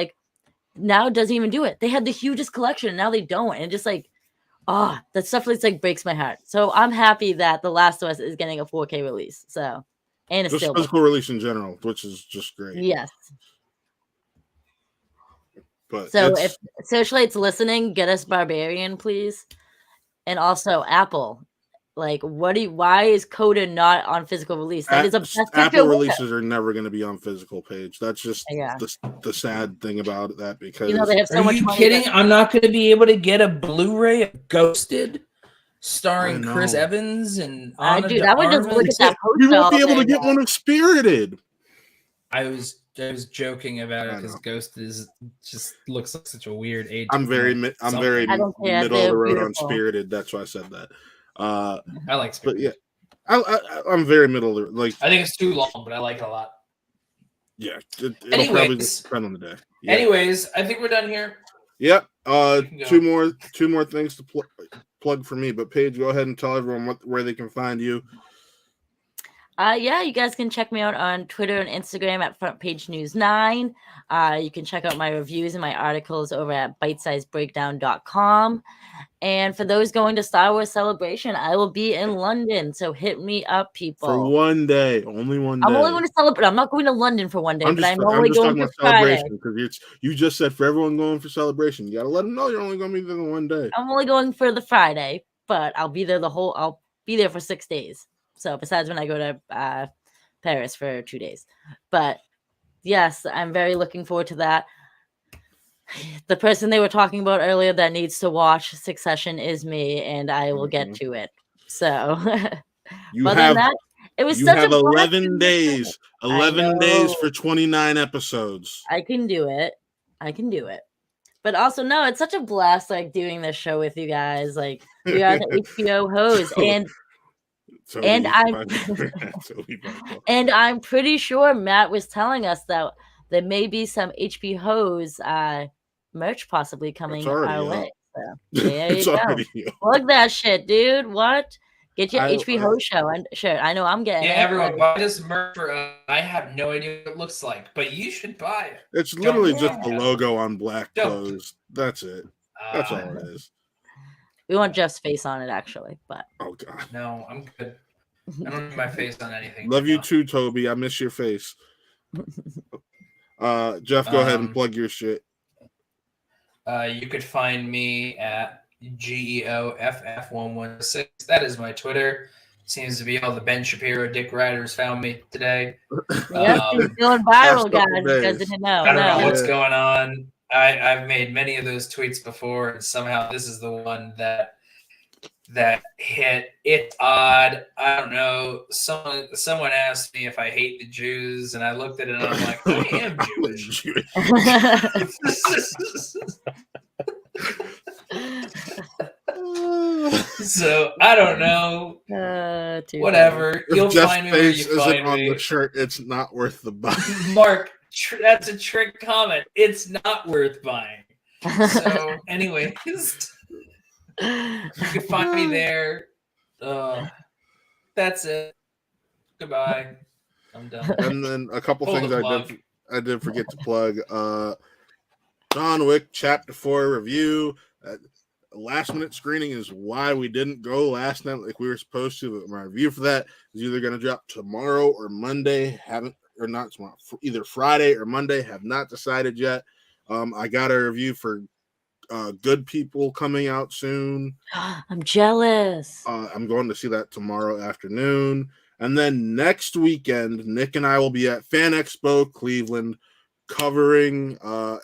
[SPEAKER 2] now doesn't even do it. They had the hugest collection and now they don't, and just that stuff breaks my heart. So I'm happy that The Last of Us is getting a 4K release. So, and it's
[SPEAKER 1] just physical release in general, which is just great.
[SPEAKER 2] Yes.
[SPEAKER 1] But
[SPEAKER 2] so if Searchlight's listening, get us Barbarian, please. And also Apple. Why is Coda not on physical release? That is a best
[SPEAKER 1] Apple releases are never going to be on physical, Page. That's just the sad thing about that, because
[SPEAKER 2] they have so much money.
[SPEAKER 3] Are you kidding? I'm not going to be able to get a Blu-ray of Ghosted starring Chris Evans and Anna
[SPEAKER 2] dude, I would just look at that poster.
[SPEAKER 1] You won't be able to get one of Spirited.
[SPEAKER 3] I was joking about it because Ghost just looks like such a weird age.
[SPEAKER 1] I'm very middle of the road on Spirited. That's why I said that.
[SPEAKER 3] I like Spirited.
[SPEAKER 1] But yeah, I'm very middle of the road.
[SPEAKER 3] I think it's too long, but I like it a lot.
[SPEAKER 1] Yeah, it'll probably depend on the day. Yeah.
[SPEAKER 3] Anyways, I think we're done here.
[SPEAKER 1] Yep. Two more things to plug for me. But Paige, go ahead and tell everyone where they can find you.
[SPEAKER 2] You guys can check me out on Twitter and Instagram at Front Page News 9. You can check out my reviews and my articles over at bitesizebreakdown.com. And for those going to Star Wars Celebration, I will be in London. So hit me up, people.
[SPEAKER 1] For one day. Only one day.
[SPEAKER 2] I'm only going to celebrate. I'm not going to London for one day, I'm only going for Friday.
[SPEAKER 1] Because you just said for everyone going for Celebration, you got to let them know you're only going to be there one day.
[SPEAKER 2] I'm only going for the Friday, but I'll be there I'll be there for 6 days. So besides when I go to Paris for 2 days. But yes, I'm very looking forward to that. The person they were talking about earlier that needs to watch Succession is me, and I will get to it. So
[SPEAKER 1] you have
[SPEAKER 2] it was
[SPEAKER 1] you
[SPEAKER 2] such
[SPEAKER 1] have
[SPEAKER 2] a
[SPEAKER 1] 11 days. 11 days for 29 episodes.
[SPEAKER 2] I can do it. But also, no, it's such a blast doing this show with you guys. We are the HBO hosts, and I'm pretty sure Matt was telling us that there may be some HBO's merch possibly coming our way. So there you go. Plug that shit, dude. What? Get your HBO show and shirt. I know I'm getting it.
[SPEAKER 3] Everyone buy this merch for I have no idea what it looks like, but you should buy it.
[SPEAKER 1] It's literally just the logo on black clothes. That's it. That's all it is.
[SPEAKER 2] We want Jeff's face on it, actually, but
[SPEAKER 1] oh god,
[SPEAKER 3] no, I'm good. I don't need my face on anything.
[SPEAKER 1] Love you too, Toby. I miss your face. Geoff, go ahead and plug your shit.
[SPEAKER 3] You could find me at GeoFF116. That is my Twitter. Seems to be all the Ben Shapiro, Dick Riders found me today.
[SPEAKER 2] Yep, he's going viral, guys. You guys didn't know.
[SPEAKER 3] I don't know what's going on. I've made many of those tweets before, and somehow this is the one that that hit. It's odd. I don't know. Someone asked me if I hate the Jews, and I looked at it and I'm like, I am Jewish. So I don't know. Whatever. You'll find me where you find
[SPEAKER 1] on
[SPEAKER 3] me.
[SPEAKER 1] the shirt. It's not worth the buy.
[SPEAKER 3] Mark, that's a trick comment. It's not worth buying. So, anyways, you can find me there. That's it. Goodbye. I'm done.
[SPEAKER 1] And then a couple things I did forget to plug. John Wick Chapter 4 review. Last minute screening is why we didn't go last night like we were supposed to. But my review for that is either going to drop tomorrow or Monday. Not tomorrow. Either Friday or Monday. Have not decided yet. I got a review for Good People coming out soon.
[SPEAKER 2] I'm jealous.
[SPEAKER 1] I'm going to see that tomorrow afternoon. And then next weekend, Nick and I will be at Fan Expo Cleveland covering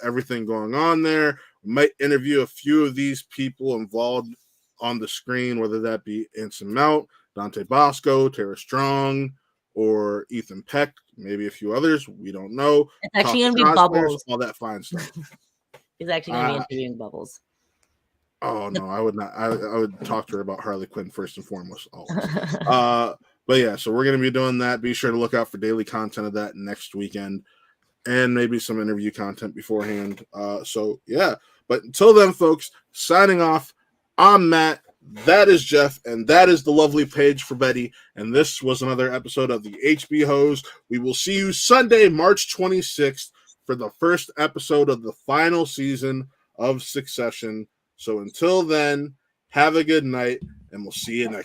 [SPEAKER 1] everything going on there. We might interview a few of these people involved on the screen, whether that be Anson Mount, Dante Bosco, Tara Strong, or Ethan Peck, maybe a few others. We don't know.
[SPEAKER 2] It's actually going to be Bubbles.
[SPEAKER 1] All that fine stuff.
[SPEAKER 2] He's actually going to be interviewing Bubbles.
[SPEAKER 1] Oh, no, I would not. I would talk to her about Harley Quinn first and foremost. But yeah, so we're going to be doing that. Be sure to look out for daily content of that next weekend and maybe some interview content beforehand. So yeah, but until then, folks, signing off. I'm Matt. That is Geoff, and that is the lovely Paige for Betty. And this was another episode of the HB Hose. We will see you Sunday, March 26th for the first episode of the final season of Succession. So until then, have a good night, and we'll see you next